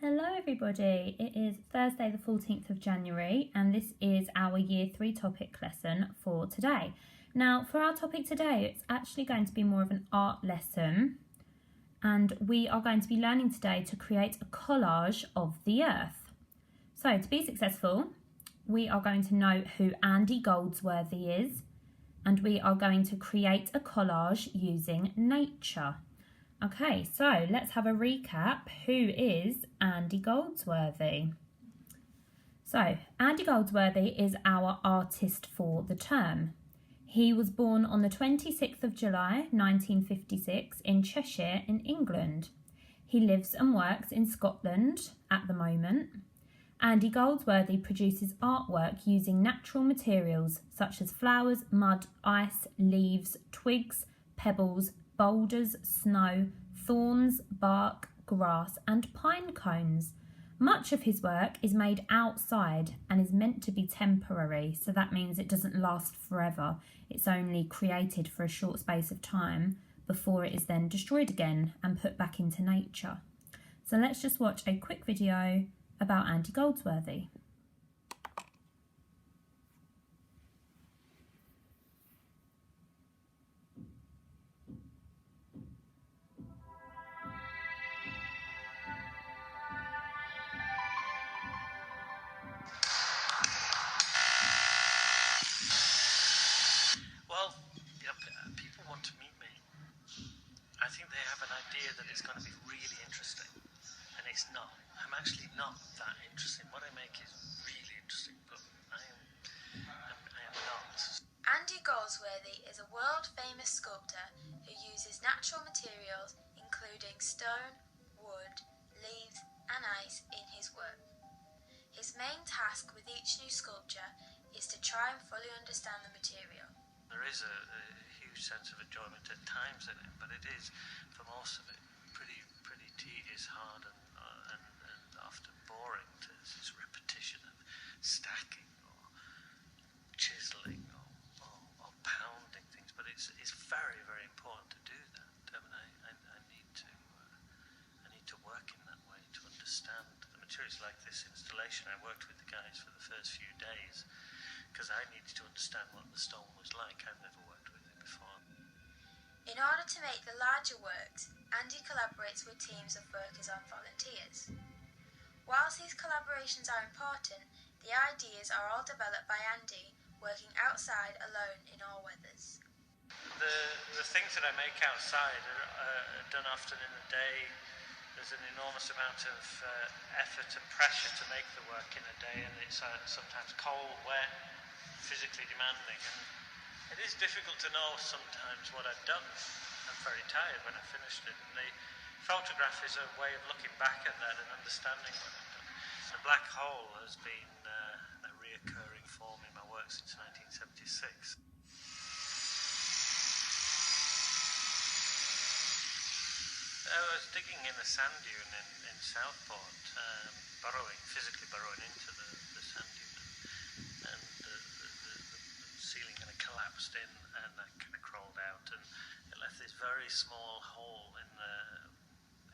Hello everybody, it is Thursday the 14th of January and this is our Year 3 topic lesson for today. Now for our topic today it's actually going to be more of an art lesson and we are going to be learning today to create a collage of the earth. So to be successful we are going to know who Andy Goldsworthy is and we are going to create a collage using nature. Okay, so let's have a recap. Who is Andy Goldsworthy? So, Andy Goldsworthy is our artist for the term. He was born on the 26th of July 1956 in Cheshire in England. He lives and works in Scotland at the moment. Andy Goldsworthy produces artwork using natural materials such as flowers, mud, ice, leaves, twigs, pebbles, boulders, snow, thorns, bark, grass and pine cones. Much of his work is made outside and is meant to be temporary, so that means it doesn't last forever. It's only created for a short space of time before it is then destroyed again and put back into nature. So let's just watch a quick video about Andy Goldsworthy. Well, people want to meet me. I think they have an idea that it's going to be really interesting, and it's not. I'm actually not that interesting. What I make is really interesting, but I am not. Andy Goldsworthy is a world-famous sculptor who uses natural materials including stone, wood, leaves and ice in his work. His main task with each new sculpture is to try and fully understand the material. There is a huge sense of enjoyment at times in it, but it is, for most of it, pretty tedious, hard, and often boring. It's repetition of stacking or chiseling or pounding things. But it's very important to do that. I mean, I need to work in that way to understand the materials. Like this installation, I worked with the guys for the first few days, because I needed to understand what the stone was like. I've never worked with it before. In order to make the larger works, Andy collaborates with teams of workers and volunteers. Whilst these collaborations are important, the ideas are all developed by Andy, working outside alone in all weathers. The things that I make outside are done often in the day. There's an enormous amount of effort and pressure to make the work in a day, and it's sometimes cold, wet, physically demanding, and it is difficult to know sometimes what I've done. I'm very tired when I finished it, and the photograph is a way of looking back at that and understanding what I've done. The black hole has been a reoccurring form in my work since 1976. I was digging in a sand dune in Southport, physically burrowing into the sand dune, and the ceiling kind of collapsed in, and I kind of crawled out, and it left this very small hole in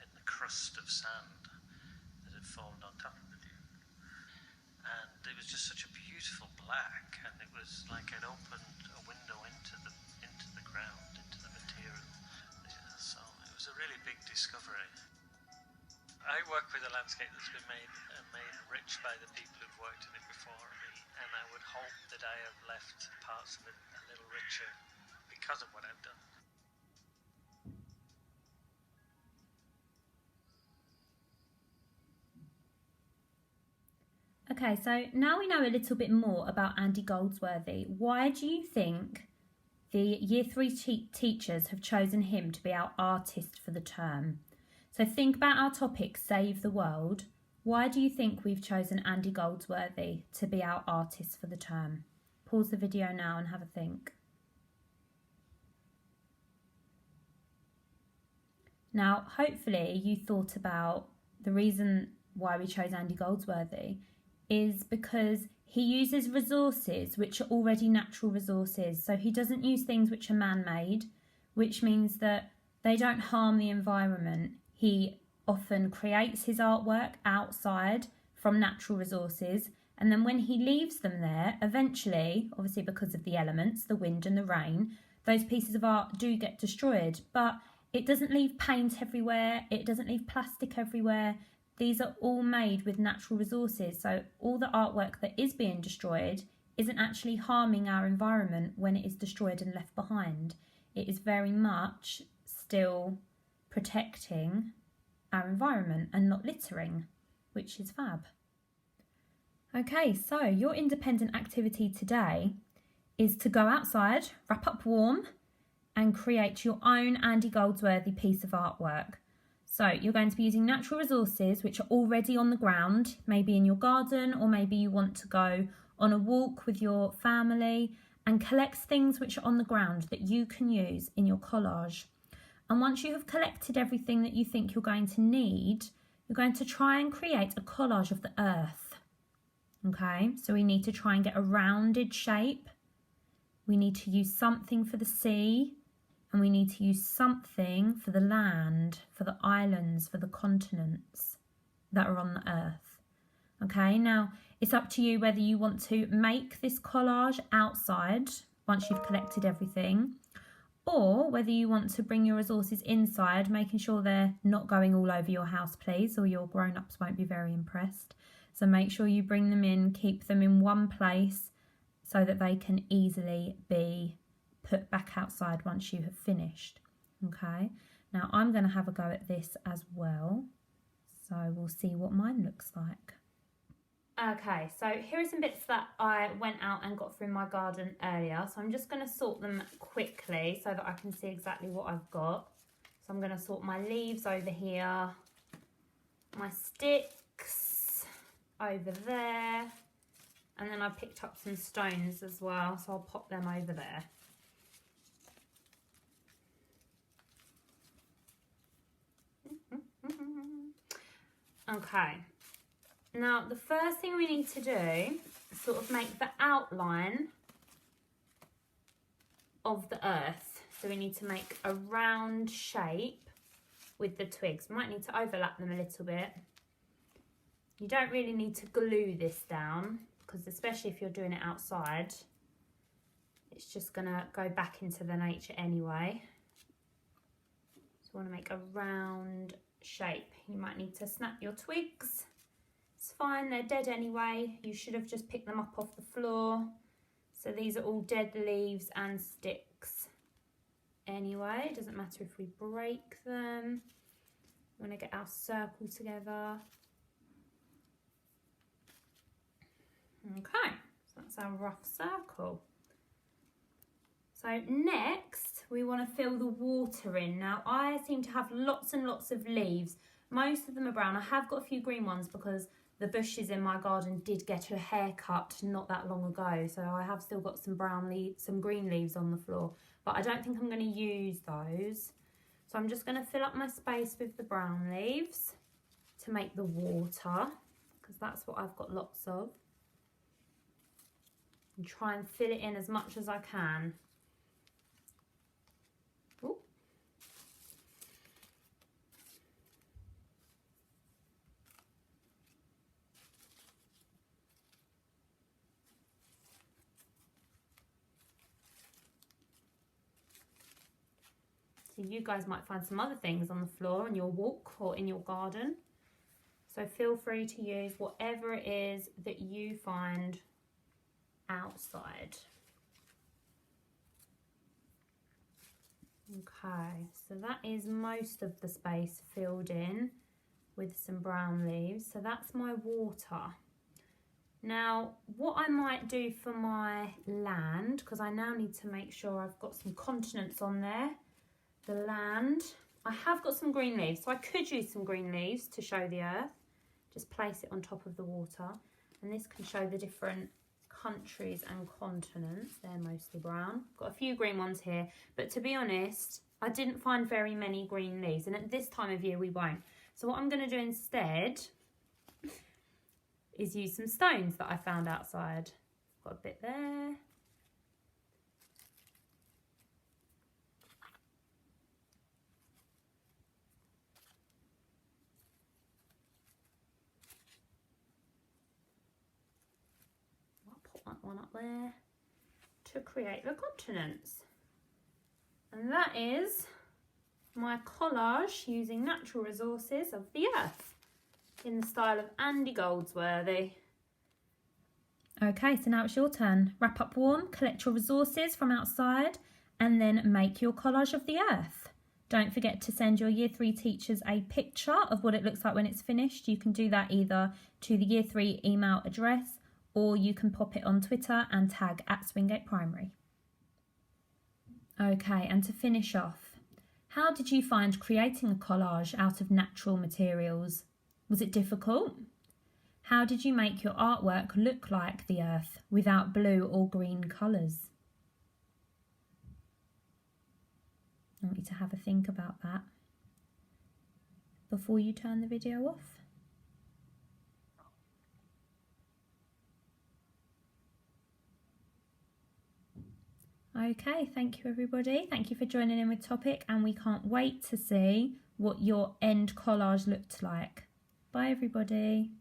the crust of sand that had formed on top of the dune, and it was just such a beautiful black, and it was like I'd opened a window into the ground, into the material. So it was a really big discovery. I work with a landscape that's been made rich by the people who've worked in it before me, and I would hope that I have left parts of it a little richer because of what I've done. Okay, so now we know a little bit more about Andy Goldsworthy. Why do you think the Year 3 teachers have chosen him to be our artist for the term? So think about our topic, Save the World. Why do you think we've chosen Andy Goldsworthy to be our artist for the term? Pause the video now and have a think. Now, hopefully you thought about the reason why we chose Andy Goldsworthy is because he uses resources which are already natural resources. So he doesn't use things which are man-made, which means that they don't harm the environment. He often creates his artwork outside from natural resources, and then when he leaves them there, eventually, obviously because of the elements, the wind and the rain, those pieces of art do get destroyed. But it doesn't leave paint everywhere, it doesn't leave plastic everywhere. These are all made with natural resources, so all the artwork that is being destroyed isn't actually harming our environment when it is destroyed and left behind. It is very much still protecting our environment and not littering, which is fab. Okay, so your independent activity today is to go outside, wrap up warm, and create your own Andy Goldsworthy piece of artwork. So you're going to be using natural resources which are already on the ground, maybe in your garden, or maybe you want to go on a walk with your family and collect things which are on the ground that you can use in your collage. And once you have collected everything that you think you're going to need, you're going to try and create a collage of the earth. Okay, so we need to try and get a rounded shape. We need to use something for the sea, and we need to use something for the land, for the islands, for the continents that are on the earth. Okay, now it's up to you whether you want to make this collage outside once you've collected everything, or whether you want to bring your resources inside, making sure they're not going all over your house, please, or your grown-ups won't be very impressed. So make sure you bring them in, keep them in one place so that they can easily be put back outside once you have finished. Okay, now I'm going to have a go at this as well, so we'll see what mine looks like. Okay, so here are some bits that I went out and got through my garden earlier. So I'm just going to sort them quickly so that I can see exactly what I've got. So I'm going to sort my leaves over here, my sticks over there, and then I picked up some stones as well, so I'll pop them over there. Okay. Now, the first thing we need to do is sort of make the outline of the earth. So we need to make a round shape with the twigs. We might need to overlap them a little bit. You don't really need to glue this down, because especially if you're doing it outside, it's just going to go back into the nature anyway. So we want to make a round shape. You might need to snap your twigs. It's fine, they're dead anyway. You should have just picked them up off the floor. So these are all dead leaves and sticks anyway. It doesn't matter if we break them. We want to get our circle together. Okay, so that's our rough circle. So next we want to fill the water in. Now I seem to have lots and lots of leaves. Most of them are brown. I have got a few green ones because the bushes in my garden did get a haircut not that long ago, so I have still got some some green leaves on the floor, but I don't think I'm going to use those. So I'm just going to fill up my space with the brown leaves to make the water, because that's what I've got lots of, and try and fill it in as much as I can. Ooh. So you guys might find some other things on the floor on your walk or in your garden. So feel free to use whatever it is that you find outside. Okay, so that is most of the space filled in with some brown leaves. So that's my water. Now, what I might do for my land, because I now need to make sure I've got some continents on there. The land, I have got some green leaves, so I could use some green leaves to show the earth. Just place it on top of the water, and this can show the different countries and continents. They're mostly brown. Got a few green ones here, but to be honest, I didn't find very many green leaves, and at this time of year we won't. So what I'm going to do instead is use some stones that I found outside. Got a bit there. that one up there, to create the continents. And that is my collage using natural resources of the earth in the style of Andy Goldsworthy. Okay, so now it's your turn. Wrap up warm, collect your resources from outside, and then make your collage of the earth. Don't forget to send your Year 3 teachers a picture of what it looks like when it's finished. You can do that either to the Year 3 email address, or you can pop it on Twitter and tag @Swingate Primary. Okay, and to finish off, how did you find creating a collage out of natural materials? Was it difficult? How did you make your artwork look like the earth without blue or green colours? I want you to have a think about that before you turn the video off. Okay, thank you everybody. Thank you for joining in with Topic, and we can't wait to see what your end collage looked like. Bye everybody.